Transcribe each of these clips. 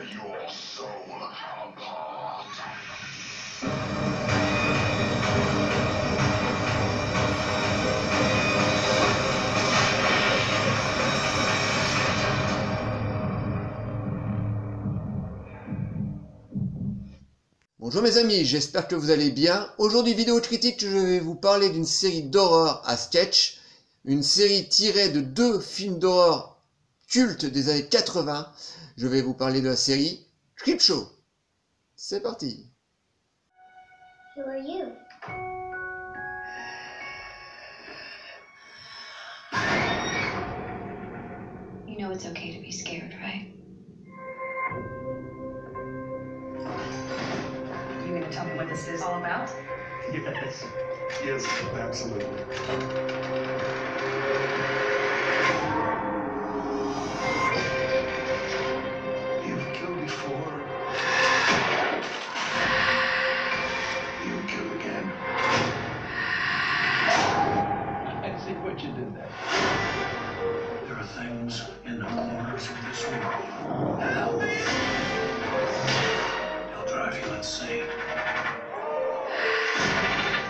your soul apart. Bonjour mes amis, j'espère que vous allez bien. Aujourd'hui vidéo critique, je vais vous parler d'une série d'horreur à sketch, une série tirée de 2 films d'horreur cultes des années 80. Je vais vous parler de la série Creepshow. C'est parti. Who are you? You know it's okay to be scared, right? You gonna tell me what this is all about? Yes. Yes, absolutely. You've killed before. You'll kill again. I see what you did there. There are things in the corners of this world now. They'll drive you insane.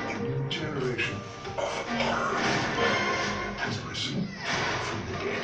A new generation of horror has risen from the dead.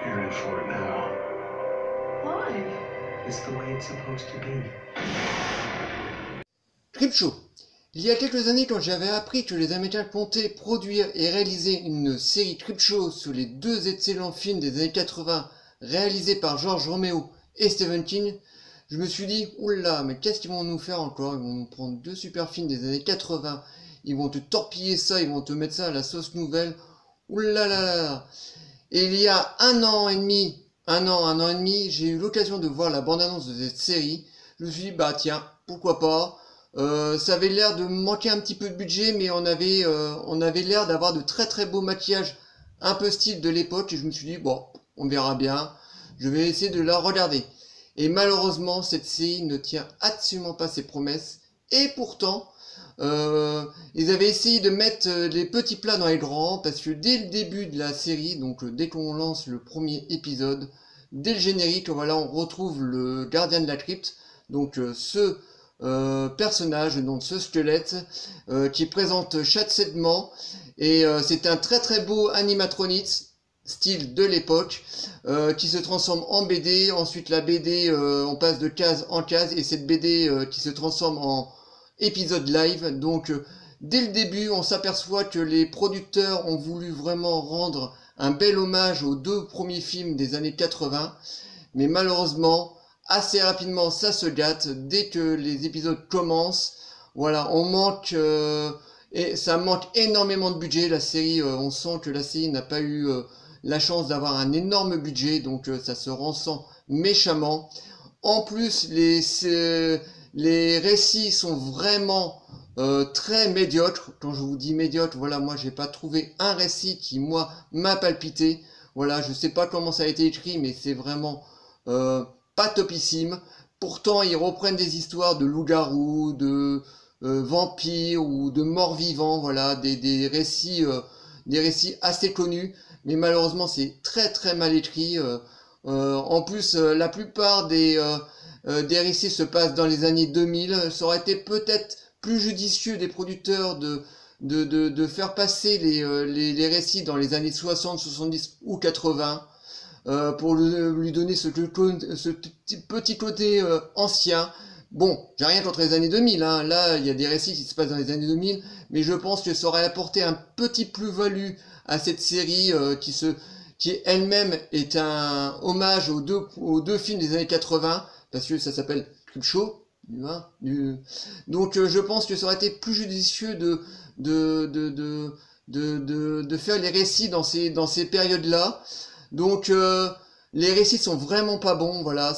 You're in for it now. Why? It's the way it's supposed to be. Creepshow. Il y a quelques années, quand j'avais appris que les Américains comptaient produire et réaliser une série Creepshow sur les 2 excellents films des années 80 réalisés par George Romero et Stephen King, je me suis dit, oula, mais qu'est-ce qu'ils vont nous faire encore? Ils vont nous prendre 2 super films des années 80, ils vont te torpiller ça, ils vont te mettre ça à la sauce nouvelle, oula là là. Et il y a un an et demi, j'ai eu l'occasion de voir la bande-annonce de cette série. Je me suis dit, bah tiens, pourquoi pas. Ça avait l'air de manquer un petit peu de budget, mais on avait l'air d'avoir de très très beaux maquillages, un peu style de l'époque, et je me suis dit, bon, on verra bien, je vais essayer de la regarder. Et malheureusement, cette série ne tient absolument pas ses promesses, et pourtant, ils avaient essayé de mettre les petits plats dans les grands, parce que dès le début de la série, donc dès qu'on lance le premier épisode, dès le générique, voilà, on retrouve le gardien de la crypte, donc ce personnage, donc ce squelette, qui présente chaque segment, et c'est un très très beau animatronics, style de l'époque, qui se transforme en BD. Ensuite la BD, on passe de case en case, et cette BD qui se transforme en épisode live. Donc dès le début on s'aperçoit que les producteurs ont voulu vraiment rendre un bel hommage aux 2 premiers films des années 80, mais malheureusement assez rapidement ça se gâte. Dès que les épisodes commencent, voilà, on manque et ça manque énormément de budget. La série, on sent que la série n'a pas eu la chance d'avoir un énorme budget, donc ça se ressent méchamment. En plus, les récits sont vraiment très médiocres. Quand je vous dis médiocre, voilà, moi j'ai pas trouvé un récit qui moi m'a palpité. Voilà, je sais pas comment ça a été écrit, mais c'est vraiment pas topissime. Pourtant, ils reprennent des histoires de loups-garous, de vampires ou de morts vivants. Voilà, des récits assez connus. Mais malheureusement, c'est très très mal écrit. En plus, la plupart des récits se passent dans les années 2000. Ça aurait été peut-être plus judicieux des producteurs de faire passer les récits dans les années 60, 70 ou 80 pour lui donner ce petit côté ancien. Bon, j'ai rien contre les années 2000, hein. Là il y a des récits qui se passent dans les années 2000, mais je pense que ça aurait apporté un petit plus-value à cette série qui elle-même est un hommage aux deux films des années 80, parce que ça s'appelle Creepshow. Donc je pense que ça aurait été plus judicieux de faire les récits dans ces périodes-là. Donc Les récits sont vraiment pas bons, voilà,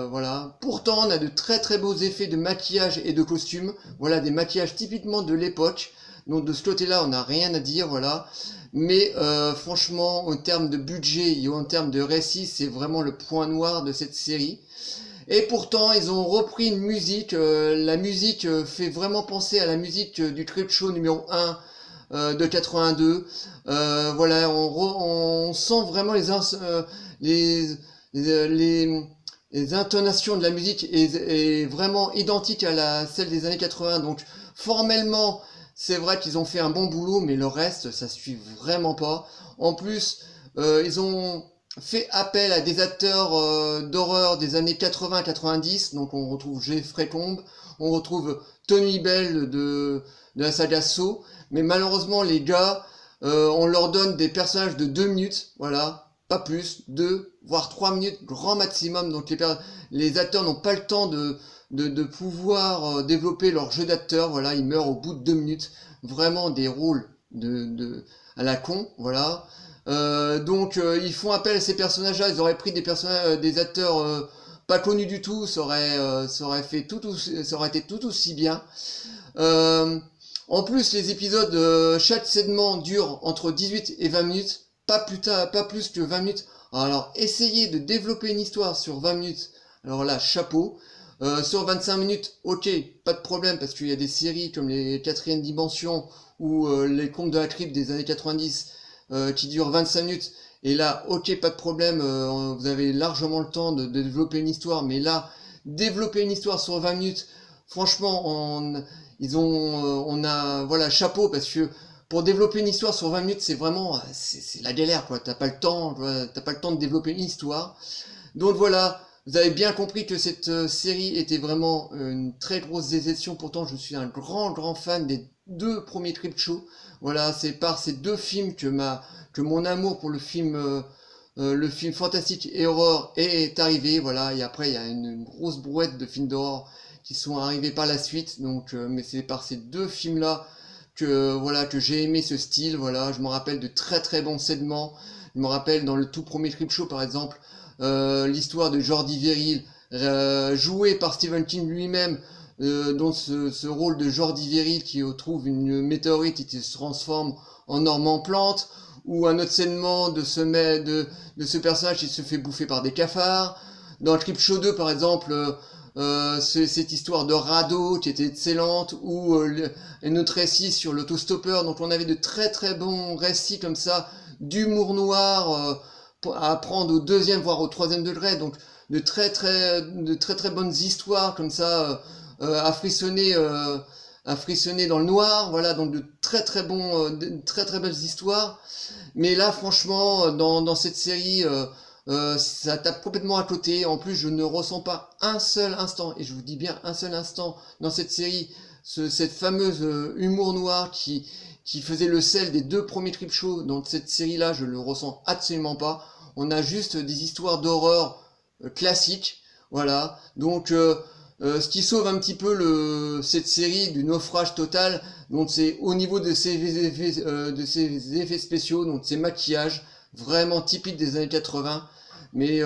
voilà. Pourtant, on a de très très beaux effets de maquillage et de costumes, voilà, des maquillages typiquement de l'époque. Donc de ce côté-là, on n'a rien à dire, voilà. Mais franchement, en termes de budget et en termes de récit, c'est vraiment le point noir de cette série. Et pourtant, ils ont repris une musique. La musique fait vraiment penser à la musique du Creepshow numéro 1 de 82. Voilà, on sent vraiment les intonations de la musique est vraiment identique à celle des années 80. Donc formellement, c'est vrai qu'ils ont fait un bon boulot, mais le reste, ça suit vraiment pas. En plus, ils ont fait appel à des acteurs d'horreur des années 80-90. Donc on retrouve Jeffrey Combs, on retrouve Tony Bell de la saga Saw. Mais malheureusement, les gars, on leur donne des personnages de 2 minutes, voilà, pas plus, 2 voire 3 minutes grand maximum. Donc les acteurs n'ont pas le temps de pouvoir développer leur jeu d'acteur, voilà, ils meurent au bout de 2 minutes. Vraiment des rôles à la con, voilà. Donc ils font appel à ces personnages-là. Ils auraient pris des acteurs pas connus du tout, ça aurait été tout aussi bien. En plus, les épisodes, chaque segment dure entre 18 et 20 minutes, pas plus que 20 minutes. Alors, essayez de développer une histoire sur 20 minutes. Alors là, chapeau. Sur 25 minutes, ok, pas de problème, parce qu'il y a des séries comme les 4e dimensions ou les contes de la crypte des années 90 qui durent 25 minutes. Et là, ok, pas de problème, vous avez largement le temps de développer une histoire. Mais là, développer une histoire sur 20 minutes, franchement, voilà, chapeau, parce que pour développer une histoire sur 20 minutes, c'est vraiment, c'est la galère, quoi. T'as pas le temps de développer une histoire. Donc voilà, vous avez bien compris que cette série était vraiment une très grosse déception. Pourtant, je suis un grand fan des 2 premiers Creepshow. Voilà, c'est par ces 2 films que mon amour pour le film fantastique et horreur est arrivé. Voilà, et après, il y a une grosse brouette de films d'horreur qui sont arrivés par la suite. Donc, mais c'est par ces 2 films-là que j'ai aimé ce style. Voilà, je me rappelle de très bons segments. Je me rappelle dans le tout premier Creepshow, par exemple, l'histoire de Jordi Verrill, joué par Stephen King lui-même, dont ce rôle de Jordi Verrill qui trouve une météorite et qui se transforme en Norman Plante, ou un autre segment de ce personnage qui se fait bouffer par des cafards. Dans le Creepshow 2, par exemple, cette histoire de radeau qui était excellente, ou un autre récit sur l'autostoppeur. Donc on avait de très bons récits comme ça, d'humour noir, à apprendre au 2e voire au 3e degré. Donc de très bonnes histoires comme ça, à frissonner dans le noir. Voilà, donc de très belles histoires. Mais là, franchement, dans cette série, ça tape complètement à côté. En plus, je ne ressens pas un seul instant, et je vous dis bien un seul instant, dans cette série, cette fameuse humour noir qui faisait le sel des 2 premiers Creepshow. Dans cette série-là, je le ressens absolument pas. On a juste des histoires d'horreur classiques, voilà. Donc, ce qui sauve un petit peu cette série du naufrage total, donc c'est au niveau de ses effets spéciaux, donc ses maquillages, vraiment typiques des années 80, mais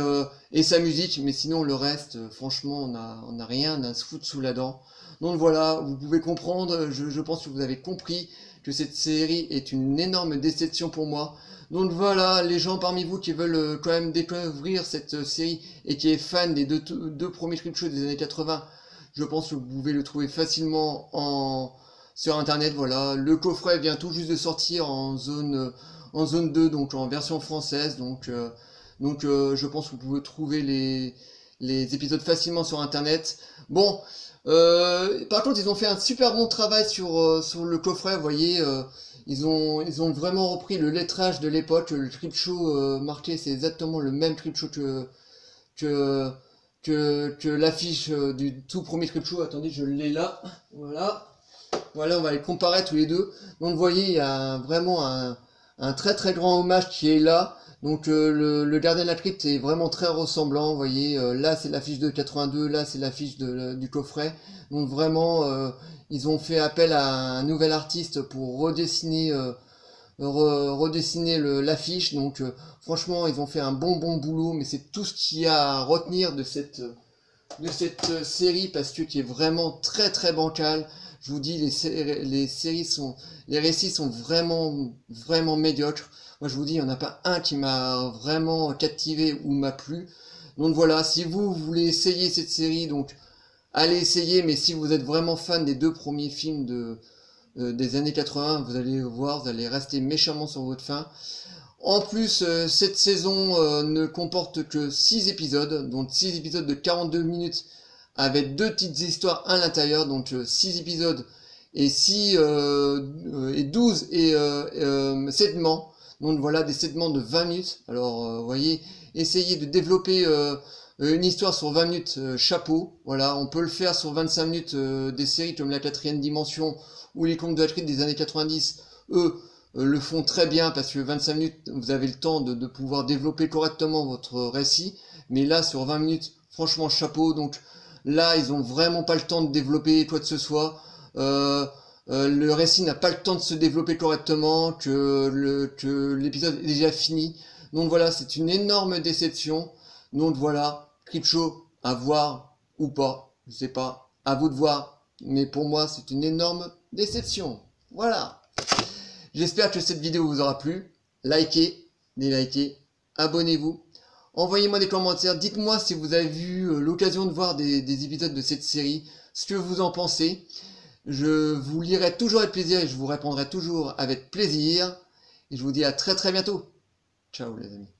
et sa musique, mais sinon le reste, franchement, on a rien à se foutre sous la dent. Donc voilà, vous pouvez comprendre, je pense que vous avez compris que cette série est une énorme déception pour moi. Donc voilà, les gens parmi vous qui veulent quand même découvrir cette série et qui est fan des deux premiers Creepshow des années 80, je pense que vous pouvez le trouver facilement sur internet. Voilà, le coffret vient tout juste de sortir en zone 2, donc en version française. Donc je pense que vous pouvez trouver les épisodes facilement sur internet. Bon, par contre, ils ont fait un super bon travail sur le coffret. Vous voyez, ils ont vraiment repris le lettrage de l'époque. Le Creepshow marqué, c'est exactement le même Creepshow que l'affiche du tout premier Creepshow. Attendez, je l'ai là. Voilà, on va les comparer tous les deux. Donc vous voyez, il y a vraiment un très grand hommage qui est là. Donc le gardien de la crypte est vraiment très ressemblant. Vous voyez, là c'est l'affiche de 82, là c'est l'affiche du coffret. Donc vraiment, ils ont fait appel à un nouvel artiste pour redessiner redessiner l'affiche. Donc franchement, ils ont fait un bon boulot, mais c'est tout ce qu'il y a à retenir de cette série, parce que qui est vraiment très bancale. Je vous dis, les récits sont vraiment médiocres. Moi je vous dis, il n'y en a pas un qui m'a vraiment captivé ou m'a plu. Donc voilà, si vous voulez essayer cette série, donc allez essayer, mais si vous êtes vraiment fan des 2 premiers films des années 80, vous allez voir, vous allez rester méchamment sur votre faim. En plus, cette saison ne comporte que 6 épisodes, donc 6 épisodes de 42 minutes, avec 2 petites histoires à l'intérieur, donc 6 épisodes et 12 segments. Donc voilà, des segments de 20 minutes. Alors, vous voyez, essayez de développer une histoire sur 20 minutes, chapeau. Voilà, on peut le faire sur 25 minutes, des séries comme La 4e Dimension ou Les Contes de la Crypte des années 90. Eux le font très bien, parce que 25 minutes, vous avez le temps de pouvoir développer correctement votre récit. Mais là, sur 20 minutes, franchement, chapeau. Donc là, ils ont vraiment pas le temps de développer quoi que ce soit. Le récit n'a pas le temps de se développer correctement, que l'épisode est déjà fini. Donc voilà, c'est une énorme déception. Donc voilà, Creepshow, à voir ou pas, je sais pas, à vous de voir. Mais pour moi, c'est une énorme déception. Voilà. J'espère que cette vidéo vous aura plu. Likez, délikez, abonnez-vous. Envoyez-moi des commentaires, dites-moi si vous avez eu l'occasion de voir des épisodes de cette série, ce que vous en pensez. Je vous lirai toujours avec plaisir et je vous répondrai toujours avec plaisir. Et je vous dis à très bientôt. Ciao les amis.